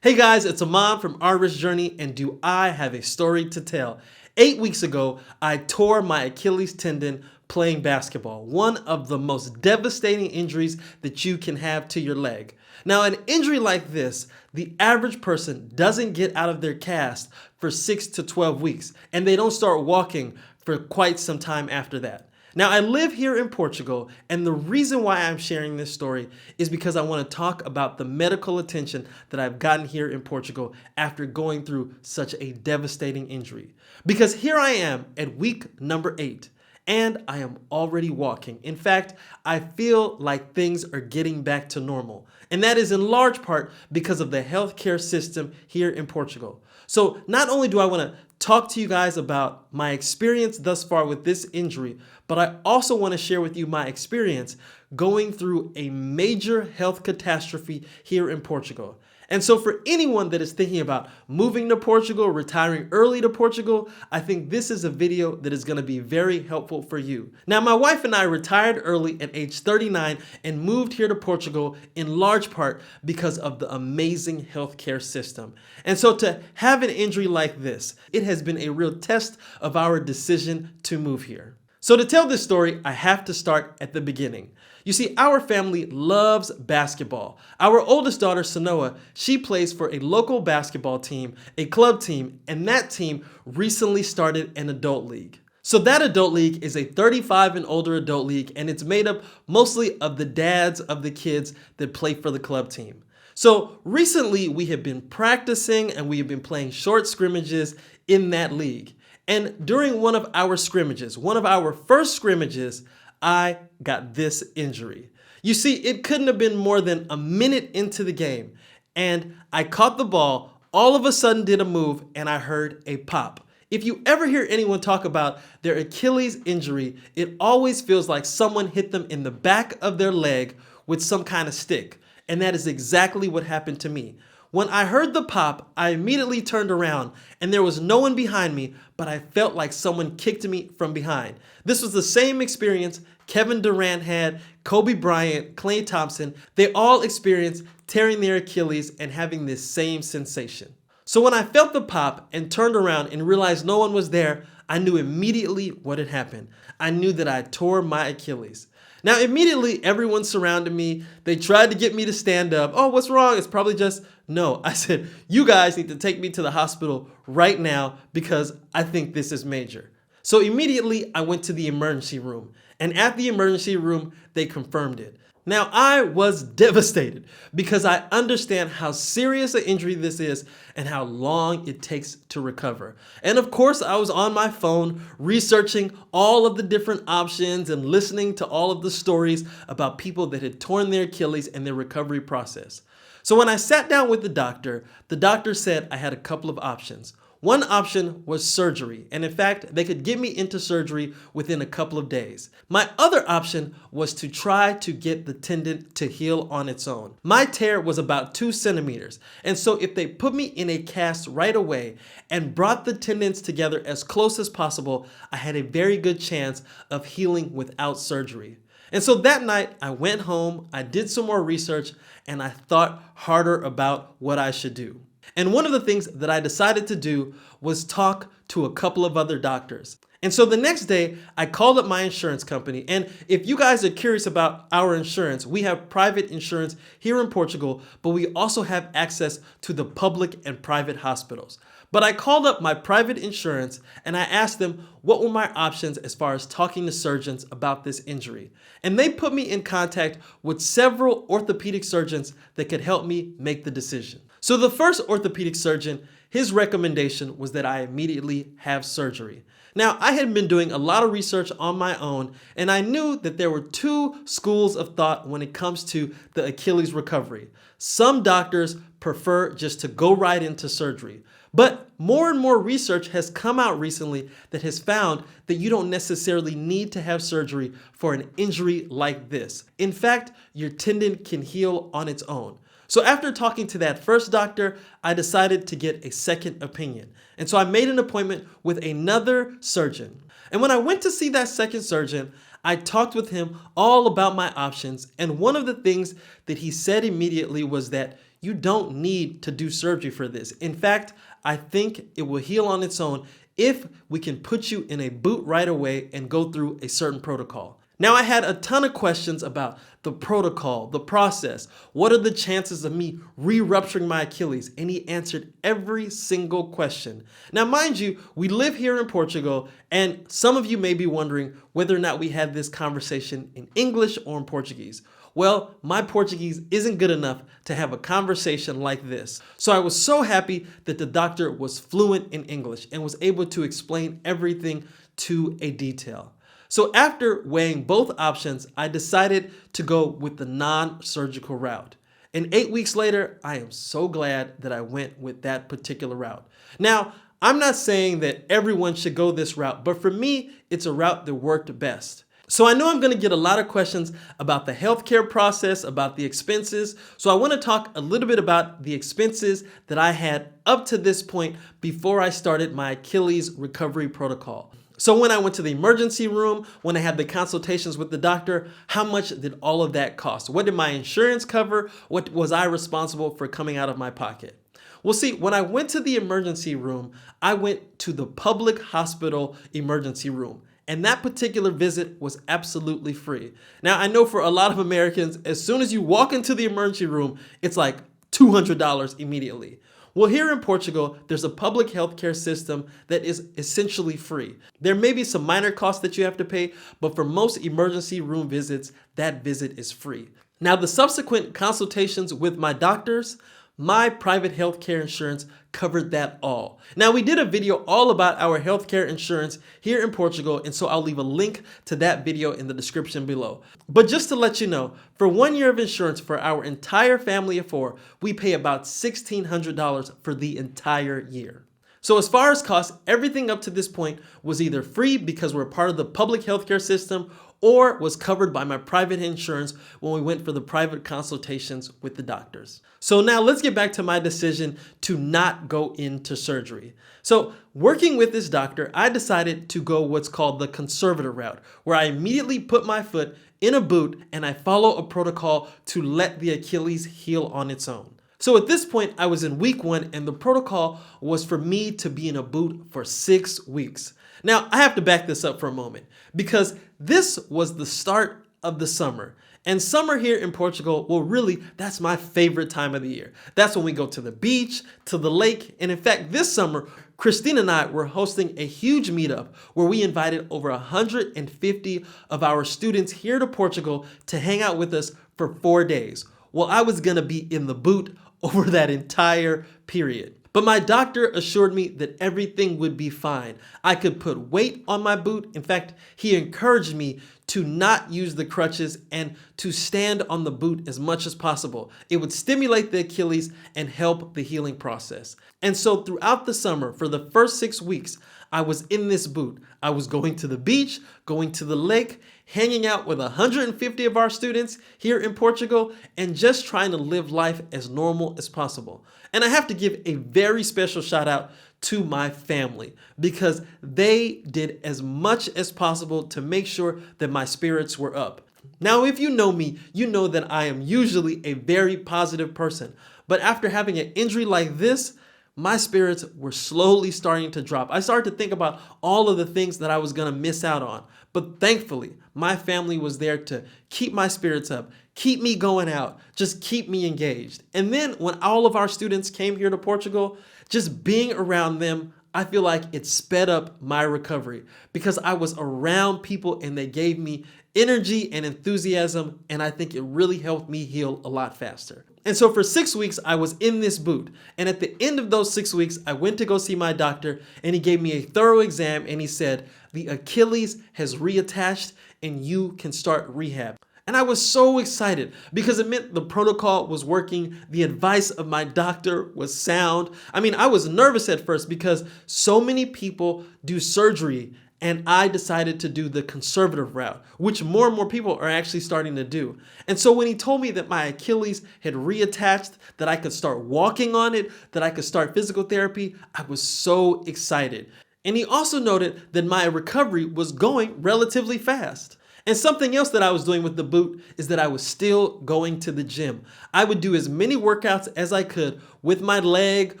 Hey guys, it's Amon from Artist Journey, and do I have a story to tell? 8 weeks ago, I tore my Achilles tendon playing basketball, one of the most devastating injuries that you can have to your leg. Now, an injury like this, the average person doesn't get out of their cast for 6 to 12 weeks, and they don't start walking for quite some time after that. Now, I live here in Portugal, and the reason why I'm sharing this story is because I want to talk about the medical attention that I've gotten here in Portugal after going through such a devastating injury. Because here I am at week number 8, and I am already walking. In fact, I feel like things are getting back to normal, and that is in large part because of the healthcare system here in Portugal. So not only do I want to talk to you guys about my experience thus far with this injury, but I also want to share with you my experience going through a major health catastrophe here in Portugal. And so for anyone that is thinking about moving to Portugal, retiring early to Portugal, I think this is a video that is going to be very helpful for you. Now, my wife and I retired early at age 39 and moved here to Portugal in large part because of the amazing healthcare system. And so to have an injury like this, it has been a real test of our decision to move here. So to tell this story, I have to start at the beginning. You see, our family loves basketball. Our oldest daughter, Sanoa, she plays for a local basketball team, a club team, and that team recently started an adult league. So that adult league is a 35 and older adult league, and it's made up mostly of the dads of the kids that play for the club team. So recently we have been practicing and we have been playing short scrimmages in that league. And during one of our scrimmages, one of our first scrimmages, I got this injury. You see, it couldn't have been more than a minute into the game, and I caught the ball, all of a sudden did a move, and I heard a pop. If you ever hear anyone talk about their Achilles injury, it always feels like someone hit them in the back of their leg with some kind of stick, and that is exactly what happened to me. When I heard the pop, I immediately turned around and there was no one behind me, but I felt like someone kicked me from behind. This was the same experience Kevin Durant had, Kobe Bryant, Klay Thompson. They all experienced tearing their Achilles and having this same sensation. So when I felt the pop and turned around and realized no one was there, I knew immediately what had happened. I knew that I tore my Achilles. Now, immediately, everyone surrounded me. They tried to get me to stand up. Oh, what's wrong? It's probably just... No, I said, you guys need to take me to the hospital right now because I think this is major. So immediately, I went to the emergency room. And at the emergency room, they confirmed it. Now, I was devastated because I understand how serious an injury this is and how long it takes to recover. And of course, I was on my phone researching all of the different options and listening to all of the stories about people that had torn their Achilles and their recovery process. So when I sat down with the doctor said I had a couple of options. One option was surgery, and in fact, they could get me into surgery within a couple of days. My other option was to try to get the tendon to heal on its own. My tear was about 2 centimeters, and so if they put me in a cast right away and brought the tendons together as close as possible, I had a very good chance of healing without surgery. And so that night, I went home, I did some more research, and I thought harder about what I should do. And one of the things that I decided to do was talk to a couple of other doctors. And so the next day, I called up my insurance company. And if you guys are curious about our insurance, we have private insurance here in Portugal, but we also have access to the public and private hospitals. But I called up my private insurance and I asked them what were my options as far as talking to surgeons about this injury. And they put me in contact with several orthopedic surgeons that could help me make the decision. So the first orthopedic surgeon, his recommendation was that I immediately have surgery. Now, I had been doing a lot of research on my own, and I knew that there were 2 schools of thought when it comes to the Achilles recovery. Some doctors prefer just to go right into surgery. But more and more research has come out recently that has found that you don't necessarily need to have surgery for an injury like this. In fact, your tendon can heal on its own. So after talking to that first doctor, I decided to get a second opinion. And so I made an appointment with another surgeon. And when I went to see that second surgeon, I talked with him all about my options. And one of the things that he said immediately was that You don't need to do surgery for this. In fact, I think it will heal on its own if we can put you in a boot right away and go through a certain protocol. Now, I had a ton of questions about the protocol, the process. What are the chances of me re-rupturing my Achilles? And he answered every single question. Now, mind you, we live here in Portugal, and some of you may be wondering whether or not we had this conversation in English or in Portuguese. Well, my Portuguese isn't good enough to have a conversation like this. So I was so happy that the doctor was fluent in English and was able to explain everything to a detail. So after weighing both options, I decided to go with the non-surgical route. And 8 weeks later, I am so glad that I went with that particular route. Now, I'm not saying that everyone should go this route, but for me, it's a route that worked best. So I know I'm going to get a lot of questions about the healthcare process, about the expenses. So I want to talk a little bit about the expenses that I had up to this point before I started my Achilles recovery protocol. So when I went to the emergency room, when I had the consultations with the doctor, how much did all of that cost? What did my insurance cover? What was I responsible for coming out of my pocket? Well, see, when I went to the emergency room, I went to the public hospital emergency room. And that particular visit was absolutely free. Now, I know for a lot of Americans, as soon as you walk into the emergency room, it's like $200 immediately. Well, here in Portugal, there's a public healthcare system that is essentially free. There may be some minor costs that you have to pay, but for most emergency room visits, that visit is free. Now, the subsequent consultations with my doctors, my private healthcare insurance covered that all. Now, we did a video all about our healthcare insurance here in Portugal, and so I'll leave a link to that video in the description below. But just to let you know, for 1 year of insurance for our entire family of 4, we pay about $1,600 for the entire year. So as far as costs, everything up to this point was either free because we're part of the public healthcare system or was covered by my private insurance when we went for the private consultations with the doctors. So now let's get back to my decision to not go into surgery. So working with this doctor, I decided to go what's called the conservative route, where I immediately put my foot in a boot and I follow a protocol to let the Achilles heal on its own. So at this point, I was in week 1 and the protocol was for me to be in a boot for 6 weeks. Now, I have to back this up for a moment because this was the start of the summer. And summer here in Portugal, well, really, that's my favorite time of the year. That's when we go to the beach, to the lake. And in fact, this summer, Christine and I were hosting a huge meetup where we invited over 150 of our students here to Portugal to hang out with us for 4 days. Well, I was going to be in the boot over that entire period. But my doctor assured me that everything would be fine. I could put weight on my boot. In fact, he encouraged me to not use the crutches and to stand on the boot as much as possible. It would stimulate the Achilles and help the healing process. And so throughout the summer, for the first 6 weeks, I was in this boot. I was going to the beach, going to the lake, hanging out with 150 of our students here in Portugal, and just trying to live life as normal as possible. And I have to give a very special shout out to my family because they did as much as possible to make sure that my spirits were up. Now, if you know me, you know that I am usually a very positive person. But after having an injury like this, my spirits were slowly starting to drop. I started to think about all of the things that I was going to miss out on. But thankfully, my family was there to keep my spirits up, keep me going out, just keep me engaged. And then when all of our students came here to Portugal, just being around them, I feel like it sped up my recovery because I was around people and they gave me energy and enthusiasm, and I think it really helped me heal a lot faster. And so for 6 weeks, I was in this boot. And at the end of those 6 weeks, I went to go see my doctor and he gave me a thorough exam and he said, the Achilles has reattached and you can start rehab. And I was so excited because it meant the protocol was working. The advice of my doctor was sound. I mean, I was nervous at first because so many people do surgery and I decided to do the conservative route, which more and more people are actually starting to do. And so when he told me that my Achilles had reattached, that I could start walking on it, that I could start physical therapy, I was so excited. And he also noted that my recovery was going relatively fast. And something else that I was doing with the boot is that I was still going to the gym. I would do as many workouts as I could with my leg,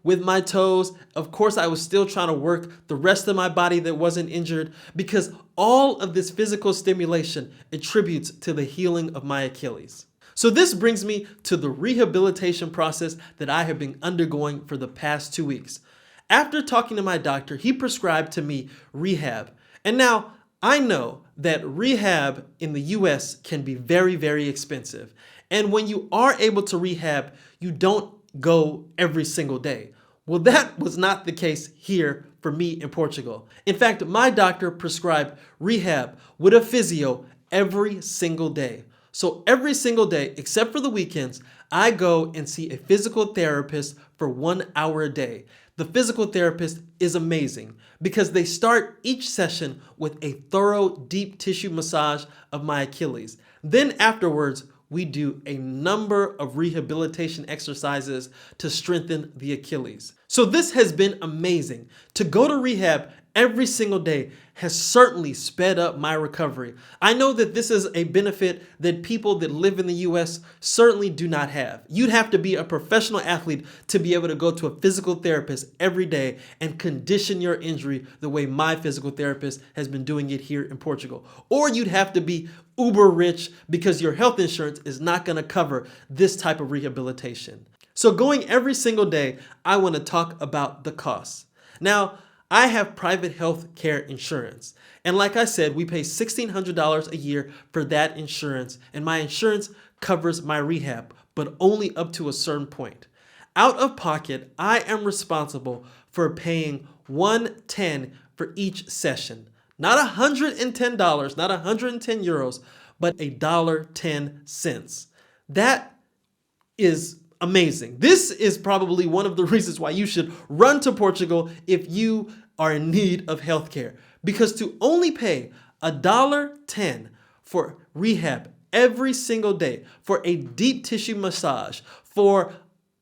with my toes. Of course, I was still trying to work the rest of my body that wasn't injured, because all of this physical stimulation attributes to the healing of my Achilles. So this brings me to the rehabilitation process that I have been undergoing for the past 2 weeks. After talking to my doctor, he prescribed to me Rehab. And now I know that rehab in the US can be very, very expensive. And when you are able to rehab, you don't go every single day. Well, that was not the case here for me in Portugal. In fact, my doctor prescribed rehab with a physio every single day. So every single day, except for the weekends, I go and see a physical therapist for 1 hour a day. The physical therapist is amazing because they start each session with a thorough deep tissue massage of my Achilles. Then afterwards, we do a number of rehabilitation exercises to strengthen the Achilles. So this has been amazing. To go to rehab every single day has certainly sped up my recovery. I know that this is a benefit that people that live in the US certainly do not have. You'd have to be a professional athlete to be able to go to a physical therapist every day and condition your injury the way my physical therapist has been doing it here in Portugal. Or you'd have to be uber rich because your health insurance is not going to cover this type of rehabilitation. So going every single day, I want to talk about the costs. Now, I have private health care insurance. And like I said, we pay $1,600 a year for that insurance. And my insurance covers my rehab, but only up to a certain point. Out of pocket, I am responsible for paying $110 for each session. Not $110, not 110 euros, but $1.10. That is amazing. This is probably one of the reasons why you should run to Portugal if you are in need of healthcare. Because to only pay $1.10 for rehab every single day, for a deep tissue massage, for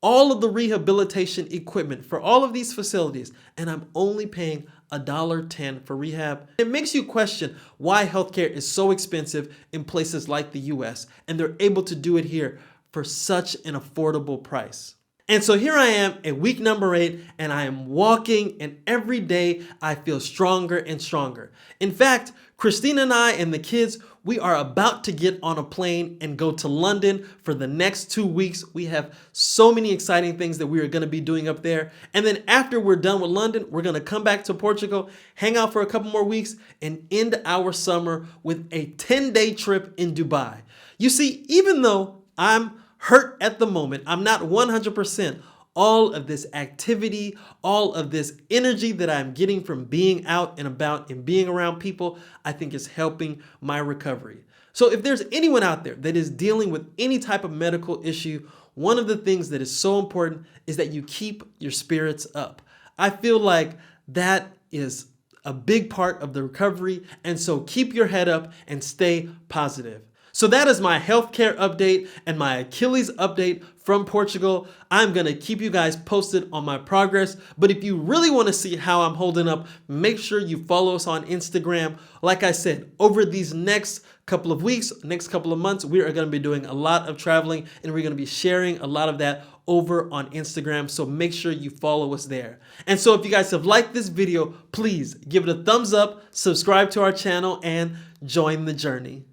all of the rehabilitation equipment, for all of these facilities, and I'm only paying $1.10 for rehab. It makes you question why healthcare is so expensive in places like the US, and they're able to do it here for such an affordable price. And so here I am at week number 8, and I am walking, and every day I feel stronger and stronger. In fact, Christina and I and the kids, we are about to get on a plane and go to London for the next 2 weeks. We have so many exciting things that we are going to be doing up there. And then after we're done with London, we're going to come back to Portugal, hang out for a couple more weeks, and end our summer with a 10-day trip in Dubai. You see, even though I'm hurt at the moment, I'm not 100%. All of this activity, all of this energy that I'm getting from being out and about and being around people, I think is helping my recovery. So if there's anyone out there that is dealing with any type of medical issue, one of the things that is so important is that you keep your spirits up. I feel like that is a big part of the recovery, and so keep your head up and stay positive. So that is my healthcare update and my Achilles update from Portugal. I'm going to keep you guys posted on my progress. But if you really want to see how I'm holding up, make sure you follow us on Instagram. Like I said, over these next couple of weeks, next couple of months, we are going to be doing a lot of traveling, and we're going to be sharing a lot of that over on Instagram. So make sure you follow us there. And so if you guys have liked this video, please give it a thumbs up, subscribe to our channel, and join the journey.